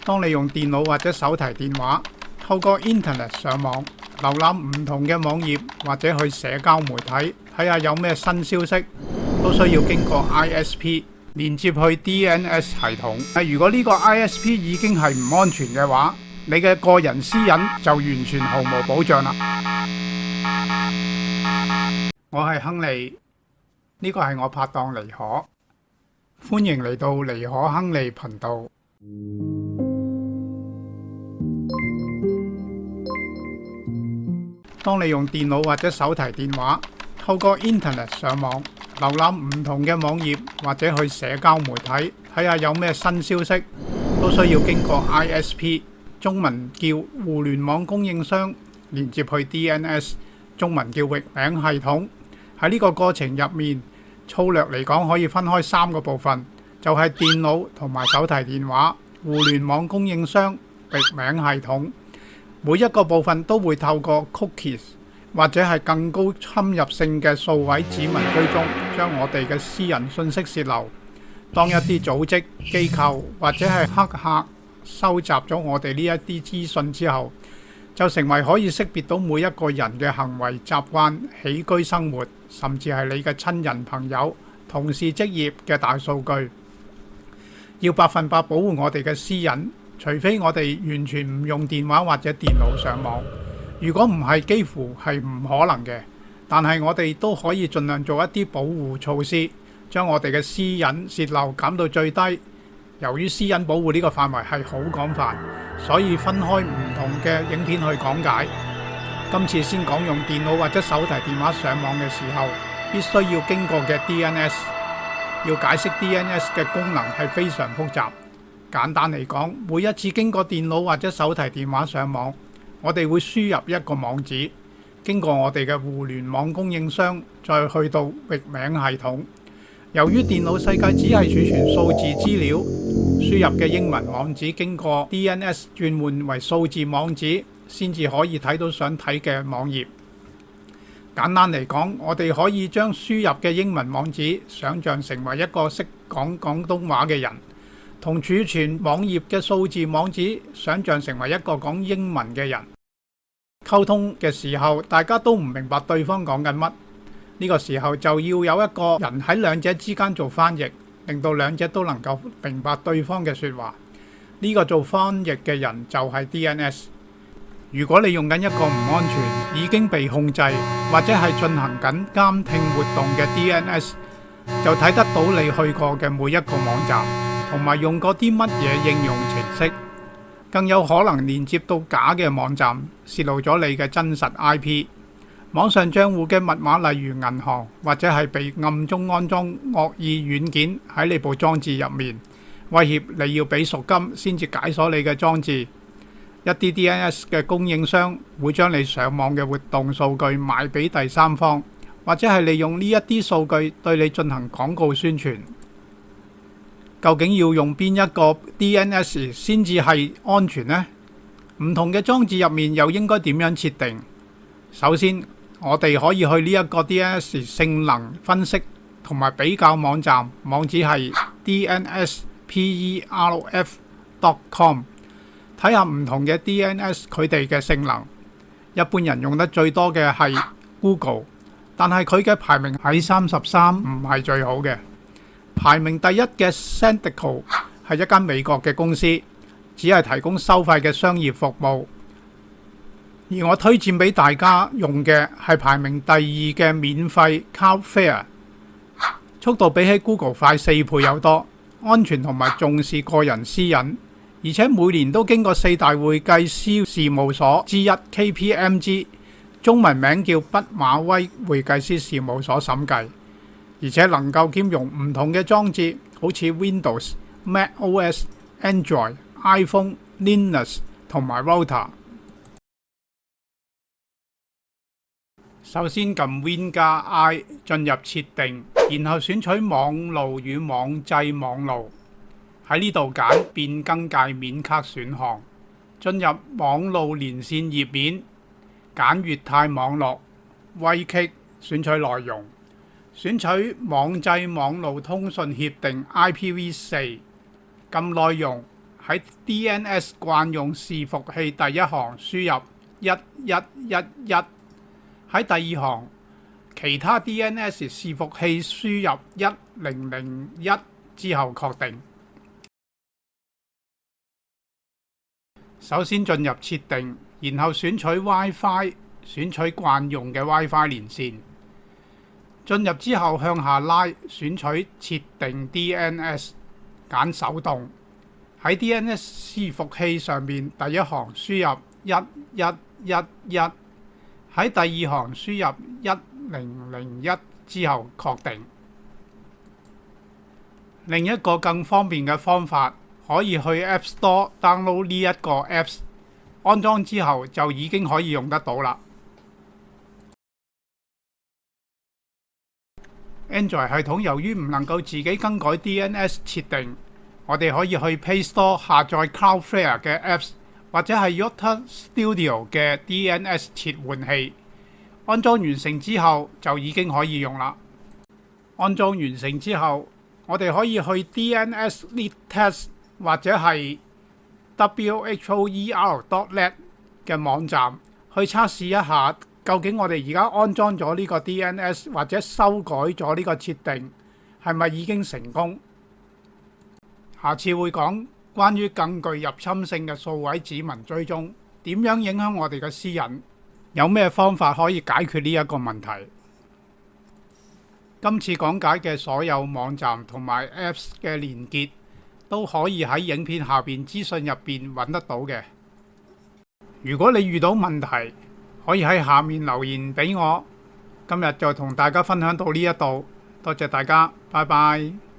當你用電腦或者手提電話透過 Internet 上網，瀏覽唔同嘅網頁或者去社交媒體睇下有咩新消息，都需要經過 ISP 連接去 DNS 系統。如果呢個 ISP 已經係唔安全嘅話，你嘅個人私隱就完全毫無保障啦。我係亨利，呢個係我拍檔尼可，歡迎嚟到尼可亨利頻道。當你用電腦或者手提電話透過 Internet 上網，瀏覽唔同嘅網頁或者去社交媒體睇下有咩新消息，都需要經過 ISP， 中文叫互聯網供應商，連接去 DNS， 中文叫域名系統。喺呢個過程入面，粗略嚟講可以分開3個部分，就係電腦同埋手提電話、互聯網供應商、域名系統。每一個部分都會透過 cookies 或者係更高侵入性嘅數位指紋追蹤，將我哋嘅私人信息洩漏。當一啲組織、機構或者係黑客收集咗我哋呢一啲資訊之後，就成為可以識別到每一個人嘅行為習慣、起居生活，甚至係你嘅親人朋友、同事職業嘅大數據。要100%保護我哋嘅私隱，除非我哋完全唔用電話或者電腦上網，如果唔係，幾乎係唔可能嘅。但係我哋都可以盡量做一啲保護措施，將我哋嘅私隱洩漏減到最低。由於私隱保護呢個範圍係好廣泛，所以分開唔同嘅影片去講解。今次先講用電腦或者手提電話上網嘅時候，必須要經過嘅 DNS。要解釋 DNS 嘅功能係非常複雜。簡單嚟講，每一次經過電腦或者手提電話上網，我哋會輸入一個網址，經過我哋嘅互聯網供應商，再去到域名系統。由於電腦世界只係儲存數字資料，輸入嘅英文網址經過 DNS 轉換為數字網址，先至可以睇到想睇嘅網頁。簡單嚟講，我哋可以將輸入嘅英文網址想像成為一個識講廣東話嘅人，同儲存網頁嘅數字網址想像成為一個講英文嘅人。溝通嘅時候，大家都唔明白對方講緊乜，呢個時候就要有一個人喺兩者之間做翻譯，令到兩者都能夠明白對方嘅説話。呢個做翻譯嘅人就係 DNS。如果你用緊一個唔安全、已經被控制或者係進行緊監聽活動嘅 DNS， 就睇得到你去過嘅每一個網站，同埋用過啲乜嘢應用程式，更有可能連接到假嘅網站，泄露咗你嘅真實 IP。網上帳戶嘅密碼，例如銀行，或者係被暗中安裝惡意軟件喺你部裝置入面，威脅你要俾贖金先至解鎖你嘅裝置。一啲 DNS 嘅供應商會將你上網嘅活動數據賣俾第三方，或者係利用呢一啲數據對你進行廣告宣傳。究竟要用邊一個 DNS 先至係安全呢？唔同嘅裝置入面又應該點樣設定？首先，我哋可以去呢一個 DNS 性能分析同埋比較網站，網址係 dnsperf.com。睇下唔同嘅 DNS 佢哋嘅性能。一般人用得最多嘅係 Google， 但係佢嘅排名喺33，唔係最好嘅。排名第一嘅 Sendico 係一間美國嘅公司，只係提供收費嘅商業服務。而我推薦俾大家用嘅係排名第2嘅免費 Cloudflare， 速度比起 Google 快4倍有多，安全同埋重視個人私隱。而且每年都經過4大會計師事務所之一 KPMG， 中文名叫畢馬威會計師事務所審計，而且能夠兼容唔同嘅裝置，好似 Windows、macOS、Android、iPhone、Linux 同埋 Router。首先撳 Win+I 進入設定，然後選取網路與網際網路。喺呢度揀變更界面卡選項，進入網路連線頁面，揀粵泰網絡，威擊選取內容，選取網際網路通訊協定 IPv4， 撳內容，喺 DNS 慣用伺服器第一行輸入1111，喺第二行其他 DNS 伺服器輸入1001之後確定。首先進入設定，然後選取 WiFi， 選取慣用嘅 WiFi 連線。進入之後向下拉，選取設定 DNS， 揀手動。喺 DNS 伺服器上面第一行輸入1111，喺第二行輸入1001之後確定。另一個更方便嘅方法，可以去 App Store download 呢一個 Apps， 安裝之後就已經可以用得到啦。Android 系統由於唔能夠自己更改 DNS 設定，我哋可以去 Play Store 下載 Cloudflare 嘅 Apps， 或者係 Yota Studio 嘅 DNS 切換器。安裝完成之後就已經可以用啦。安裝完成之後，我哋可以去 DNS Leak Test 或者係 WHOER.net 嘅網站去測試一下，究竟我哋而家安裝咗呢個 DNS 或者修改咗呢個設定係咪已經成功？下次會講關於更具入侵性嘅數位指紋追蹤點樣影響我哋嘅私隱，有咩方法可以解決呢一個問題？今次講解嘅所有網站同埋 Apps 嘅連結都可以喺影片下邊資訊入邊揾得到嘅。如果你遇到問題，可以喺下面留言俾我。今日就同大家分享到呢一度，多謝大家，拜拜。